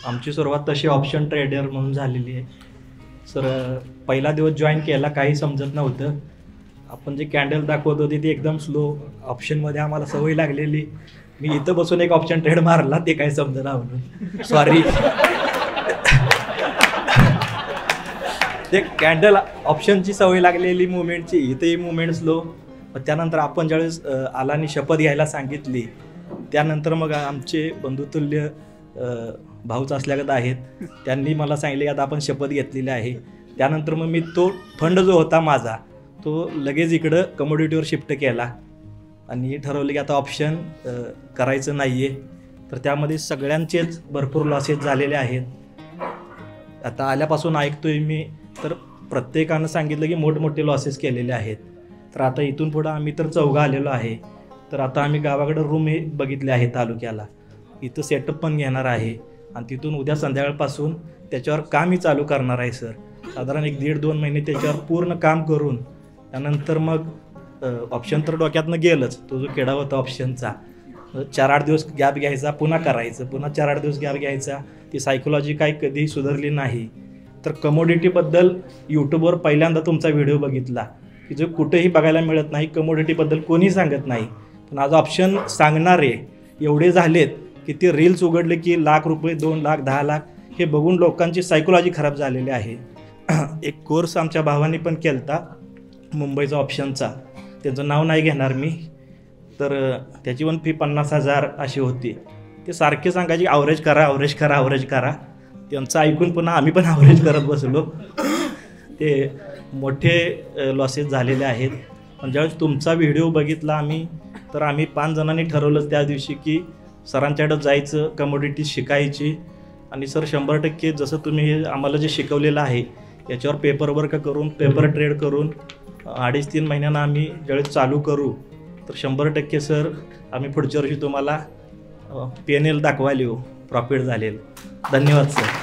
आमची सुरुवात तशी ऑप्शन ट्रेडर म्हणून झालेली आहे सर. पहिला दिवस जॉईन केला काही समजत नव्हतं. आपण जे कॅन्डल दाखवत होती ती एकदम स्लो. ऑप्शनमध्ये आम्हाला सवय लागलेली. मी इथं बसून एक ऑप्शन ट्रेड मारला ते काही समजेना म्हणून सॉरी. ते कॅन्डल ऑप्शनची सवय लागलेली मुवमेंटची, इथेही मुवमेंट स्लो. त्यानंतर आपण ज्यावेळेस आलानी शपथ घ्यायला सांगितली त्यानंतर मग आमचे बंधुतुल्य भाऊच असल्यागत आहेत, त्यांनी मला सांगितले की आता आपण शपथ घेतलेली आहे. त्यानंतर मग मी तो फंड जो होता माझा तो लगेच इकडं कमोडिटीवर शिफ्ट केला आणि ठरवलं की आता ऑप्शन करायचं नाही आहे. तर त्यामध्ये सगळ्यांचेच भरपूर लॉसेस झालेले आहेत. आता आल्यापासून ऐकतोय मी तर प्रत्येकानं सांगितलं की मोठमोठे लॉसेस केलेले आहेत. तर आता इथून पुढं आम्ही तर चौघं आलेलो आहे. तर आता आम्ही गावाकडं रूम हे बघितले आहे तालुक्याला, इथं सेटअप पण घेणार आहे आणि तिथून उद्या संध्याकाळपासून त्याच्यावर कामही चालू करणार आहे सर. साधारण 1-1.5-2 महिने त्याच्यावर पूर्ण काम करून त्यानंतर मग ऑप्शन तर डोक्यातनं गेलंच. तो जो किडा होता ऑप्शनचा 4-8 दिवस गॅप घ्यायचा, पुन्हा करायचं, पुन्हा 4-8 दिवस गॅप घ्यायचा. ती सायकोलॉजी काही कधीही सुधारली नाही. तर कमोडिटीबद्दल यूट्यूबवर पहिल्यांदा तुमचा व्हिडिओ बघितला की जो कुठेही बघायला मिळत नाही. कमोडिटीबद्दल कोणी सांगत नाही. पण आज ऑप्शन सांगणारे एवढे झालेत की ते रील्स उघडले की लाख रुपये, 2 लाख, 10 लाख हे बघून लोकांची सायकोलॉजी खराब झालेली आहे. एक कोर्स आमच्या भावाने पण केला मुंबईचा ऑप्शनचा, त्यांचं नाव नाही घेणार मी. तर त्याची पण फी 50,000 अशी होती. ते सारखे सांगायचे ॲव्हरेज करा, ॲव्हरेज करा, ॲव्हरेज करा. त्यांचं ऐकून पुन्हा आम्ही पण ॲव्हरेज करत बसलो. ते मोठे लॉसेस झालेले आहेत. पण ज्यावेळेस तुमचा व्हिडिओ बघितला आम्ही तर आम्ही 5 जणांनी ठरवलं त्या दिवशी की सरांच्याकडं जायचं, कमोडिटी शिकायची आणि सर 100% जसं तुम्ही हे आम्हाला जे शिकवलेलं आहे याच्यावर पेपर वर्क करून, पेपर ट्रेड करून 2.5-3 महिन्यांना आम्ही ज्यावेळेस चालू करू तर 100% सर आम्ही पुढच्या वर्षी तुम्हाला PNL दाखवायला येऊ प्रॉफिट झालेलं. धन्यवाद सर.